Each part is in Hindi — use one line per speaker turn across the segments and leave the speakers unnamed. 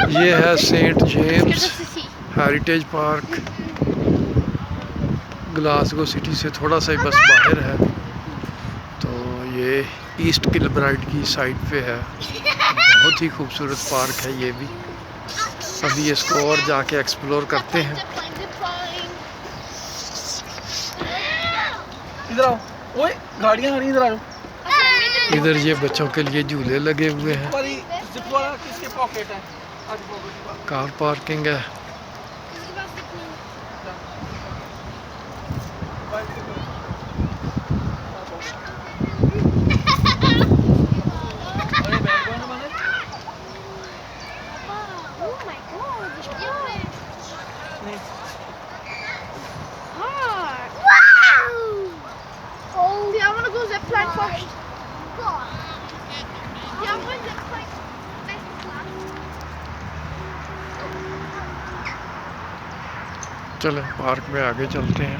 ये है Saint James Heritage Park, Glasgow city से थोड़ा सा ही बस बाहर है। तो ये ईस्ट किलब्राइड की साइड पे है। बहुत ही खूबसूरत पार्क है ये भी। अभी इसको और जाके एक्सप्लोर करते हैं।
इधर आओ, ओए गाड़ियां आ रही, इधर आओ।
इधर ये बच्चों के लिए झूले लगे हुए हैं।
किसके पॉकेट है?
कार पार्किंग है। चलो पार्क में आगे चलते हैं।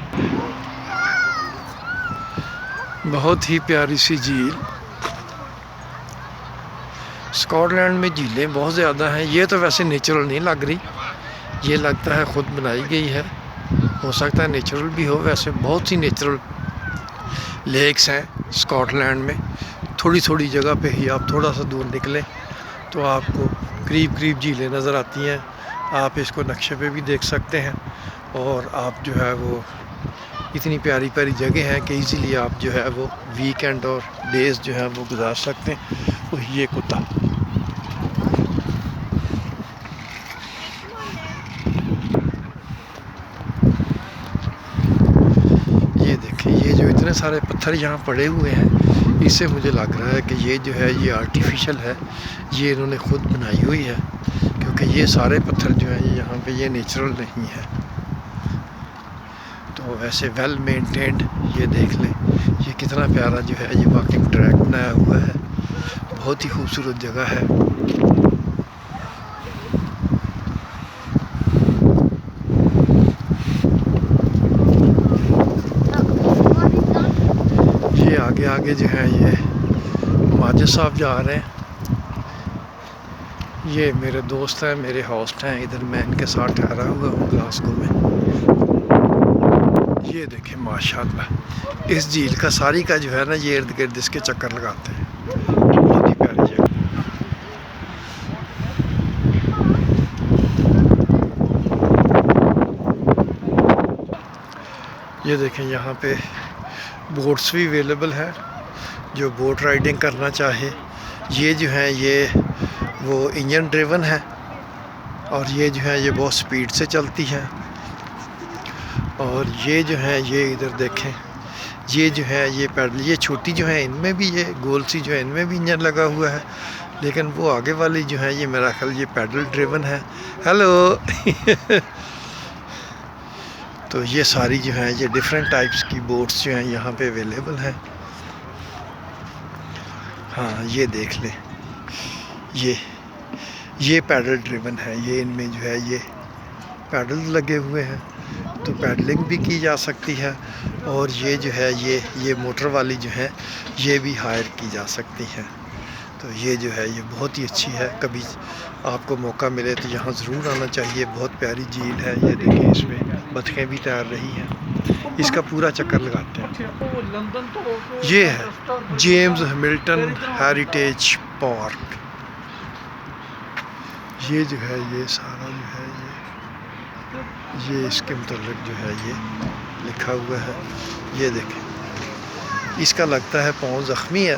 बहुत ही प्यारी सी झील। स्कॉटलैंड में झीलें बहुत ज़्यादा हैं। ये तो वैसे नेचुरल नहीं लग रही, ये लगता है ख़ुद बनाई गई है। हो सकता है नेचुरल भी हो। वैसे बहुत सी नेचुरल लेक्स हैं स्कॉटलैंड में। थोड़ी थोड़ी जगह पे ही आप थोड़ा सा दूर निकलें तो आपको करीब करीब झीलें नज़र आती हैं। आप इसको नक्शे पे भी देख सकते हैं। और आप जो है वो इतनी प्यारी प्यारी जगह हैं कि इजीली आप जो है वो वीकेंड और डेज़ जो है वो गुजार सकते हैं। वो ये कुत्ता, ये देखें, ये जो इतने सारे पत्थर यहाँ पड़े हुए हैं, इससे मुझे लग रहा है कि ये जो है ये आर्टिफिशियल है। ये इन्होंने ख़ुद बनाई हुई है, क्योंकि ये सारे पत्थर जो हैं ये यहाँ पे ये नेचुरल नहीं है। तो वैसे वेल मेंटेन्ड, ये देख लें ये कितना प्यारा जो है ये वॉकिंग ट्रैक बनाया हुआ है। बहुत ही खूबसूरत जगह है। ये आगे आगे जो है ये माजिद साहब जा रहे हैं। ये मेरे दोस्त हैं, मेरे होस्ट हैं। इधर मैं इनके साथ ठहरा हुआ हूँ ग्लासगो में। ये देखें माशाल्लाह, इस झील का सारी का जो है ना ये इर्द गिर्द इसके चक्कर लगाते हैं। बहुत ही प्यारी जगह। ये देखें यहाँ पे बोट्स भी अवेलेबल है, जो बोट राइडिंग करना चाहे। ये जो है ये वो इंजन ड्रिवन है और ये जो है ये बहुत स्पीड से चलती है। और ये जो है ये इधर देखें, ये जो है ये पैडल, ये छोटी जो है इनमें भी, ये गोल सी जो है इनमें भी इंजन लगा हुआ है। लेकिन वो आगे वाली जो है ये मेरा ख्याल ये पैडल ड्रिवन है। हेलो तो ये सारी जो है ये डिफरेंट टाइप्स की बोट्स जो हैं यहाँ पे अवेलेबल हैं। हाँ ये देख लें, ये पैडल ड्रिवन है। ये इनमें जो है ये पैडल लगे हुए हैं, तो पैडलिंग भी की जा सकती है। और ये जो है ये मोटर वाली जो है ये भी हायर की जा सकती है। तो ये जो है ये बहुत ही अच्छी है। कभी आपको मौका मिले तो यहाँ ज़रूर आना चाहिए। बहुत प्यारी झील है। ये देखिए इसमें बतखें भी तैर रही हैं। इसका पूरा चक्कर लगाते हैं। ये है जेम्स हैमिल्टन हेरिटेज पार्क। ये जो है ये सारा जो है ये इसके मतलब जो है ये लिखा हुआ है। ये देखें, इसका लगता है पाँव ज़ख्मी है,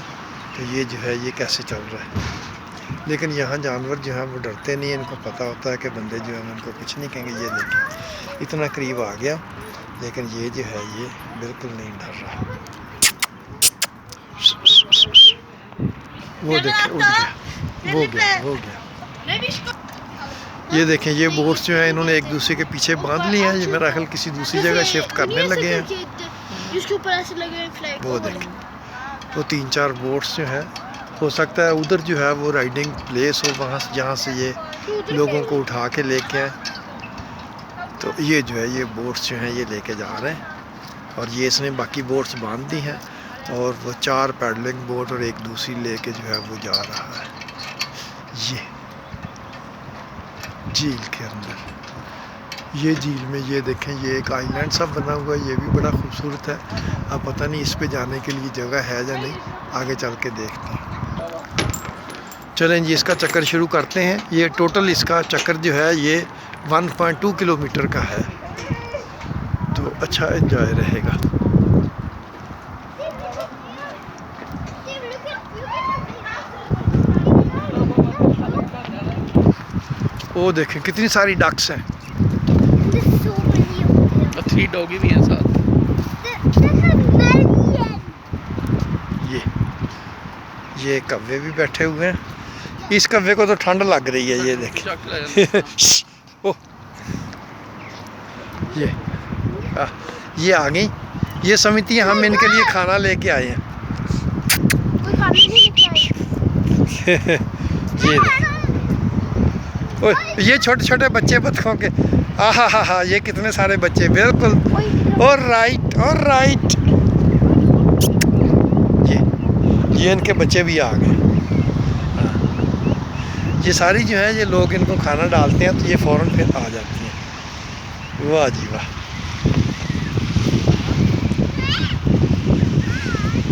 तो ये जो है ये कैसे चल रहा है। लेकिन यहाँ जानवर जो हैं वो डरते नहीं हैं। इनको पता होता है कि बंदे जो हैं उनको कुछ नहीं कहेंगे। ये देखें इतना करीब आ गया, लेकिन ये जो है ये बिल्कुल नहीं डर रहा। वो देखें उड़ गया, वो गया। ये देखें ये बोट्स जो हैं इन्होंने एक दूसरे के पीछे बांध लिए हैं। ये मेरा ख्याल किसी दूसरी जगह शिफ्ट करने लगे हैं। वो देखें वो 3-4 बोट्स जो हैं, हो सकता है उधर जो है वो राइडिंग प्लेस हो, वहाँ जहाँ से ये लोगों को उठा के लेके आए। तो ये जो है ये बोट्स जो हैं ये लेके जा रहे हैं। और ये इसने बाकी बोट्स बांध दी हैं। और वो 4 पैडलिंग बोट और एक दूसरी लेके जो है वो जा रहा है। ये झील के अंदर। ये झील में ये देखें, ये एक आइलैंड सा बना हुआ है, ये भी बड़ा खूबसूरत है। अब पता नहीं इस पे जाने के लिए जगह है या नहीं, आगे चल के देखते हैं। चलें जी, इसका चक्कर शुरू करते हैं। ये टोटल इसका चक्कर जो है ये 1.2 किलोमीटर का है, तो अच्छा एंजॉय रहेगा। वो देखें कितनी सारी डक्स हैं।
3 डॉगी भी हैं साथ।
ये कव्वे भी बैठे हुए हैं। इस कव्वे को तो ठंड लग रही है, ये देखें। ओ, ये आ गई। ये समिति, हम इनके लिए खाना लेके आए हैं। ये ओ, ये छोटे छोटे बच्चे बतखों के, आहा हा हा, ये कितने सारे बच्चे, बिल्कुल। और राइट, और राइट। ये इनके बच्चे भी आ गए। ये सारी जो है, ये लोग इनको खाना डालते हैं तो ये फ़ौरन फिर आ जाती हैं। वाह जी वाह,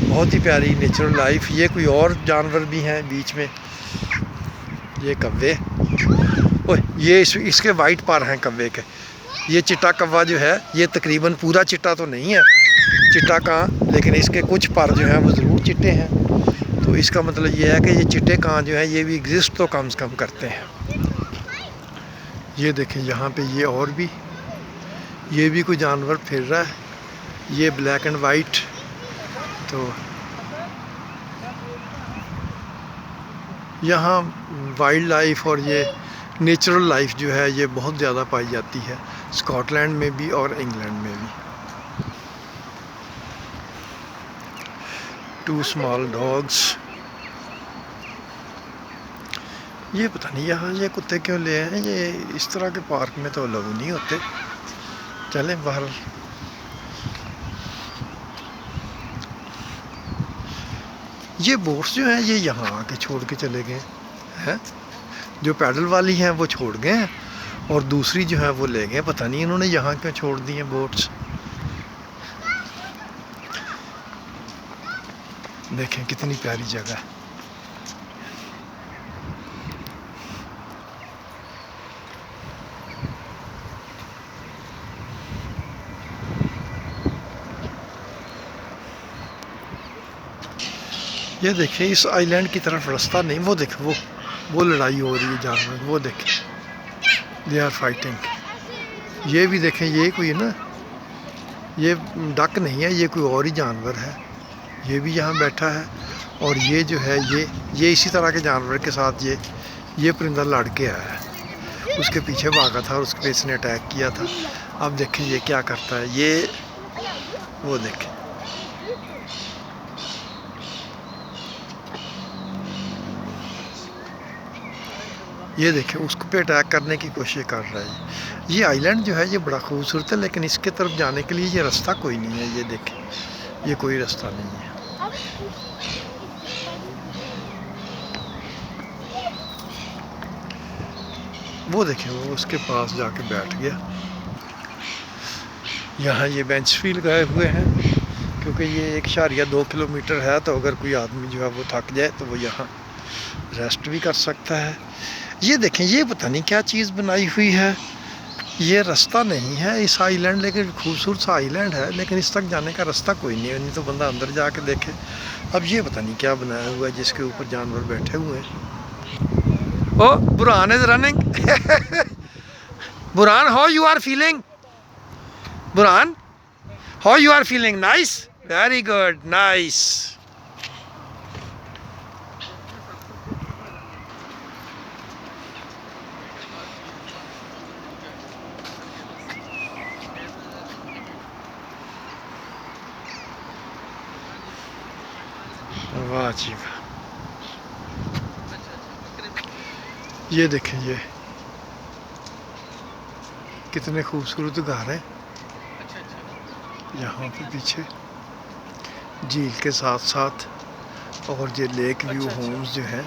बहुत ही प्यारी नेचुरल लाइफ। ये कोई और जानवर भी हैं बीच में, ये कव्वे। ओए, ये इसके वाइट पर हैं कव्वे के। ये चिट्टा कव्वा जो है, ये तकरीबन पूरा चिट्टा तो नहीं है, चिट्टा कां, लेकिन इसके कुछ पर जो हैं वो ज़रूर चिट्टे हैं। तो इसका मतलब ये है कि ये चिट्टे कां जो है ये भी एग्जिस्ट तो कम से कम करते हैं। ये देखें यहाँ पे ये और भी, ये भी कोई जानवर फिर रहा है, ये ब्लैक एंड वाइट। तो यहाँ वाइल्ड लाइफ और ये नेचुरल लाइफ जो है ये बहुत ज़्यादा पाई जाती है, स्कॉटलैंड में भी और इंग्लैंड में भी। 2 स्मॉल डॉग्स। ये पता नहीं यहाँ ये कुत्ते क्यों ले हैं, ये इस तरह के पार्क में तो अलाउ नहीं होते। चलें बाहर। ये बोट्स जो हैं ये यहाँ आके छोड़ के चले गए हैं। जो पैडल वाली हैं वो छोड़ गए हैं, और दूसरी जो है वो ले गए। पता नहीं इन्होंने यहाँ क्यों छोड़ दी हैं बोट्स। देखें कितनी प्यारी जगह है। ये देखें, इस आइलैंड की तरफ रास्ता नहीं, वो देखें वो लड़ाई हो रही है जानवर, वो देखें, दे आर फाइटिंग। ये भी देखें, ये कोई ना, ये डक नहीं है, ये कोई और ही जानवर है, ये भी यहाँ बैठा है। और ये जो है ये इसी तरह के जानवर के साथ ये परिंदा लड़ के आया है, उसके पीछे भागा था और उसके पे इसने अटैक किया था। अब देखें ये क्या करता है, ये वो देखें, ये देखें उसको पे अटैक करने की कोशिश कर रहा है। ये आइलैंड जो है ये बड़ा खूबसूरत है, लेकिन इसके तरफ जाने के लिए ये रास्ता कोई नहीं है। ये देखें, ये कोई रास्ता नहीं है। वो देखें, वो उसके पास जाके बैठ गया। यहाँ ये बेंच भी लगाए हुए हैं, क्योंकि ये 1.2 किलोमीटर है, तो अगर कोई आदमी जो है वो थक जाए तो वो यहाँ रेस्ट भी कर सकता है। ये देखें, ये पता नहीं क्या चीज़ बनाई हुई है, ये रास्ता नहीं है इस आइलैंड, लेकिन खूबसूरत सा आइलैंड है, लेकिन इस तक जाने का रास्ता कोई नहीं है, नहीं तो बंदा अंदर जाके देखे। अब ये पता नहीं क्या बनाया हुआ है जिसके ऊपर जानवर बैठे हुए हैं। Oh Burhan is running. Burhan, how you are feeling? Burhan, how you are feeling? Nice, very good, nice. वाह जी वाह। ये देखें, ये कितने खूबसूरत घर हैं यहाँ पे पीछे झील के साथ साथ, और ये लेक व्यू होम्स जो हैं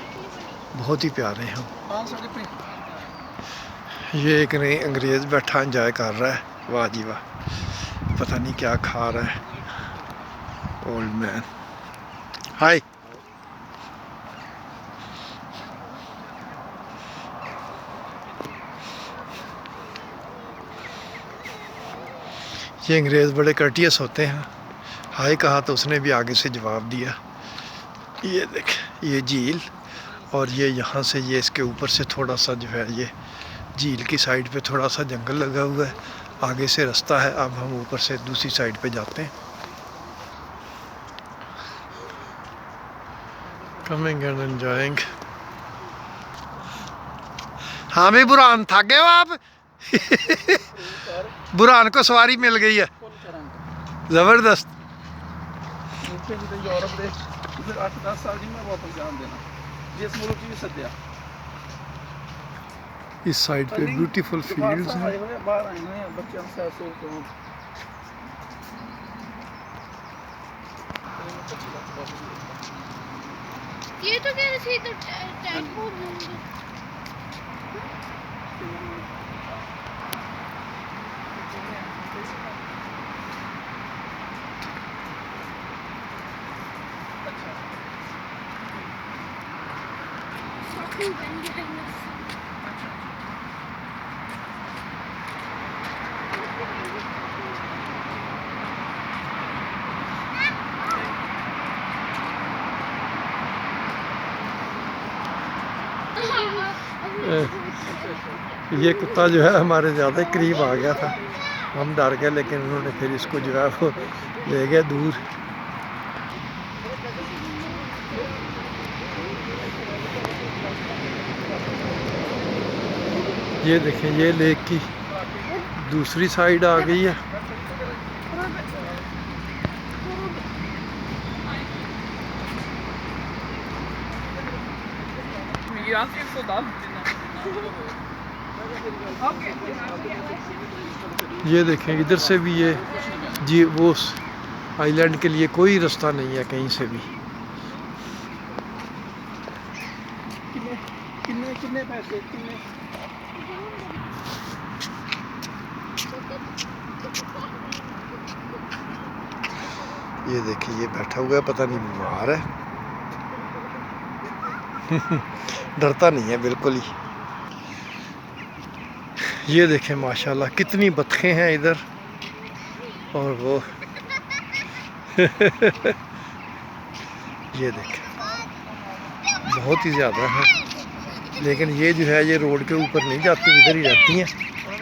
बहुत ही प्यारे हैं। ये एक नहीं अंग्रेज बैठा इंजॉय कर रहा है, वाह जी वाह, पता नहीं क्या खा रहा है ओल्ड मैन। हाय, ये अंग्रेज़ बड़े कर्टियस होते हैं। हाय कहा तो उसने भी आगे से जवाब दिया। ये देख, ये झील, और ये यहाँ से ये इसके ऊपर से थोड़ा सा जो है ये झील की साइड पे थोड़ा सा जंगल लगा हुआ है, आगे से रास्ता है। अब हम ऊपर से दूसरी साइड पे जाते हैं। Coming and enjoying. हाँ भाई बुरहान, थक गए हो आप? बुरहान को सवारी मिल गई है, जबरदस्त।
यूरोप ਦੇ 8-10 ਸਾਲ ਦੀ ਮੈਂ ਵਾਪਸ ਜਾਣ ਦੇਣਾ ਜਿਸ ਮੁਲਕ ਚ ਸੱਦਿਆ।
इस साइड पे ब्यूटीफुल फील्ड्स हैं।
बाहर आए हैं बच्चों से सो तो
ये तो कह रहे थे तो टैग बोल दूंगी।
ये कुत्ता जो है हमारे ज़्यादा करीब आ गया था, हम डर गए, लेकिन उन्होंने फिर इसको जो है वो ले गए दूर। ये देखें, ये लेक की दूसरी साइड आ गई है। ये देखें, इधर से भी ये जी वो आइलैंड के लिए कोई रास्ता नहीं है कहीं से भी।
कितने पैसे कितने
ये देखिए, ये बैठा हुआ है, पता नहीं बीमार है। डरता नहीं है बिल्कुल ही। ये देखें माशाल्लाह कितनी बतखें हैं इधर, और वो ये देखें बहुत ही ज़्यादा है, लेकिन ये जो है ये रोड के ऊपर नहीं जाती, इधर ही रहती हैं।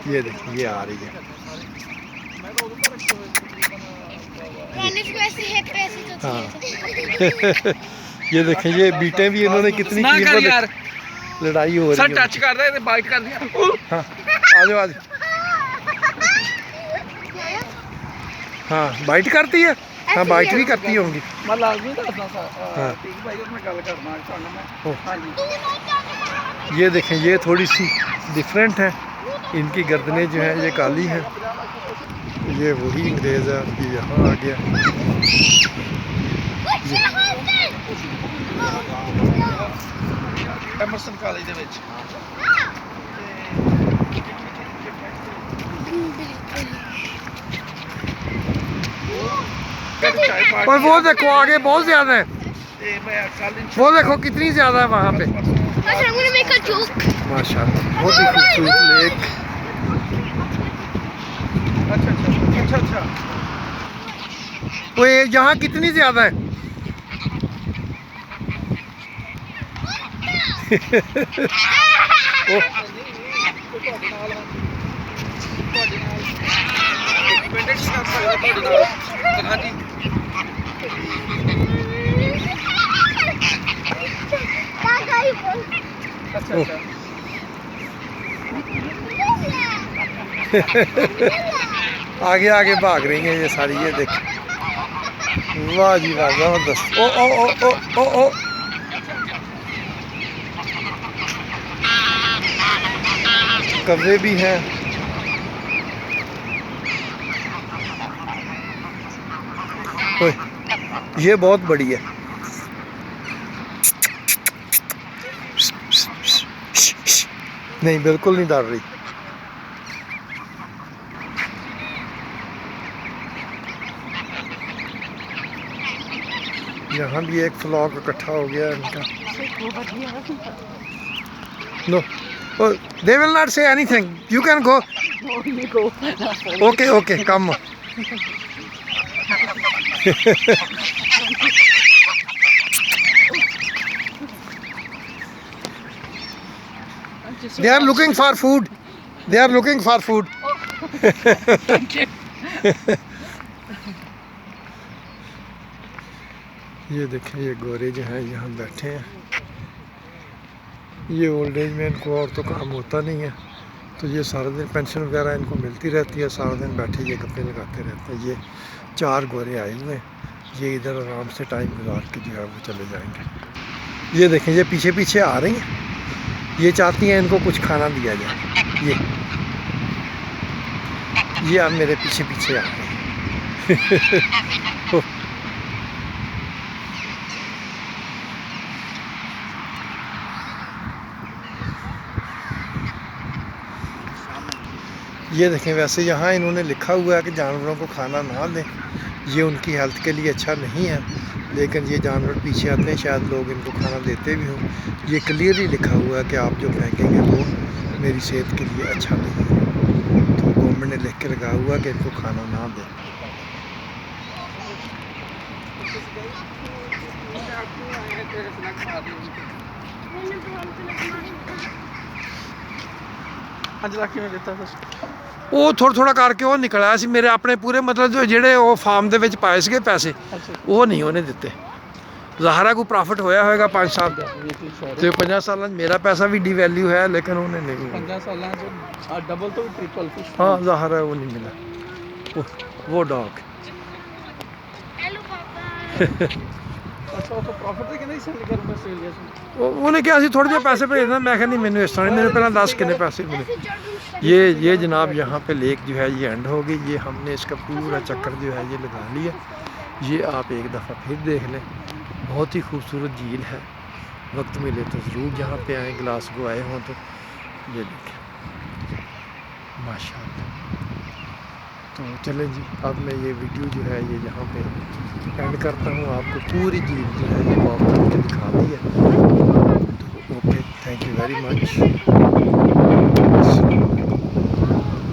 ये देखिए, ये आ रही है। हाँ। ये देखें, ये बीटें भी इन्होंने कितनी कीमत, लड़ाई हो रही है।
सर टच कर रहे थे, बाइट कर दिया।
हाँ, आ जाओ आ जाओ। हाँ, बाइट करती है। हाँ, बाइट भी करती होंगी।
मैं लाजमी दसदा सा
हाँ।
ठीक भाई मैं गल करना चाहना मैं। हां जी,
ये देखें, ये थोड़ी सी डिफरेंट है, इनकी गर्दनें जो हैं ये काली हैं। ये वही अंग्रेज़ है, ये यहाँ आ गया।
एमरसन कॉलेज ਦੇ ਵਿੱਚ
और वो देखो आगे बहुत ज़्यादा है,
ਤੇ ਮੈਂ ਕੱਲ
वो देखो कितनी ज़्यादा है वहाँ पे।
अच्छा, I'm gonna make a joke.
माशाल्लाह, बहुत ही खूबसूरत लेक।
अच्छा अच्छा अच्छा
वो यहाँ कितनी ज़्यादा है। ओ,
हाँ जी अच्छा अच्छा
आगे आगे भाग रही हैं ये सारी, ये देख, वाह जी वाह, जबरदस्त। ओ ओ ओ ओ ओ ओ कब्जे भी हैं। ओए, ये बहुत बड़ी है। नहीं, बिल्कुल नहीं डर रही। यहाँ भी एक फ्लॉक इकट्ठा हो गया इनका। No, they will not say anything, you can go. Okay okay, come. They are looking for food. They are looking for food.
Thank you.
ये देखें, ये गोरे जो हैं यहाँ बैठे हैं। ये ओल्ड एज में इनको और तो काम होता नहीं है, तो ये सारा दिन पेंशन वगैरह इनको मिलती रहती है, सारा दिन बैठे ये गप्पे लगाते रहते हैं। ये 4 गोरे आए हुए हैं, ये इधर आराम से टाइम गुजार के जो है वो चले जाएंगे। ये देखें, ये पीछे पीछे आ रही हैं, ये चाहती हैं इनको कुछ खाना दिया जाए। ये अब मेरे पीछे पीछे आ रहे हैं। ये देखें, वैसे यहाँ इन्होंने लिखा हुआ है कि जानवरों को खाना ना दें, ये उनकी हेल्थ के लिए अच्छा नहीं है, लेकिन ये जानवर पीछे आते हैं, शायद लोग इनको खाना देते भी हों। ये क्लियरली लिखा हुआ है कि आप जो फेंकेंगे वो मेरी सेहत के लिए अच्छा नहीं है, तो गवर्नमेंट ने लिख के लगा हुआ कि इनको खाना ना दें।
ਅੱਜ ਰੱਖ ਕਿਵੇਂ ਦਿੱਤਾ ਫਿਰ?
ਉਹ ਥੋੜ੍ਹਾ ਥੋੜ੍ਹਾ ਕਰਕੇ ਉਹ ਨਿਕਲਿਆ ਸੀ ਮੇਰੇ ਆਪਣੇ ਪੂਰੇ, ਮਤਲਬ ਜੋ ਜਿਹੜੇ ਉਹ ਫਾਰਮ ਦੇ ਵਿੱਚ ਪਾਏ ਸੀਗੇ ਪੈਸੇ,
ਅੱਛਾ
ਉਹ ਨਹੀਂ ਉਹਨੇ ਦਿੱਤੇ। ਜ਼ਾਹਰਾ ਕੋਈ ਪ੍ਰੋਫਿਟ ਹੋਇਆ ਹੋਏਗਾ 5 ਸਾਲ ਦਾ, ਤੇ 50 ਸਾਲਾਂ 'ਚ ਮੇਰਾ ਪੈਸਾ ਵੀ ਡੀਵੈਲਿਊ ਹੈ, ਲੇਕਿਨ ਉਹਨੇ ਨਹੀਂ।
50 ਸਾਲਾਂ ਚ ਡਬਲ ਤੋਂ ਵੀ ਟ੍ਰਿਪਲ ਫਿਸ਼।
हाँ, ज़ाहिर है वो नहीं मिला वो डॉग।
हेलो पापा।
ਅੱਛਾ, ਉਹ ਤੋਂ ਪ੍ਰੋਫਿਟ ਤੇ ਕਹਿੰਦੇ ਸੈਂਡ ਕਰੂੰਗਾ ਆਸਟ੍ਰੇਲੀਆ ਚ।
ਉਹਨੇ ਕਿਹਾ ਸੀ ਥੋੜ੍ਹੇ ਜਿਹੇ ਪੈਸੇ ਭੇਜਣਾ, ਮੈਂ ਕਿਹਾ ਨਹੀਂ ਮੈਨੂੰ ਇਸ ਤਰ੍ਹਾਂ, ਮੈਨੂੰ ਪਹਿਲਾਂ ਦੱਸ कितने पैसे मिले। ये जनाब यहाँ पे लेक जो है ये एंड हो गई, ये हमने इसका पूरा चक्कर जो है ये लगा लिया। ये आप एक दफ़ा फिर देख लें, बहुत ही खूबसूरत झील है, वक्त मिले तो ज़रूर यहाँ पे आएँ, ग्लासगो आए हों तो। ये देखें माशाल्लाह। तो चलें जी, अब मैं ये वीडियो जो है ये यहाँ पे एंड करता हूँ, आपको पूरी झील जो है ये वॉक करके दिखा दी है। तो okay, thank you very much.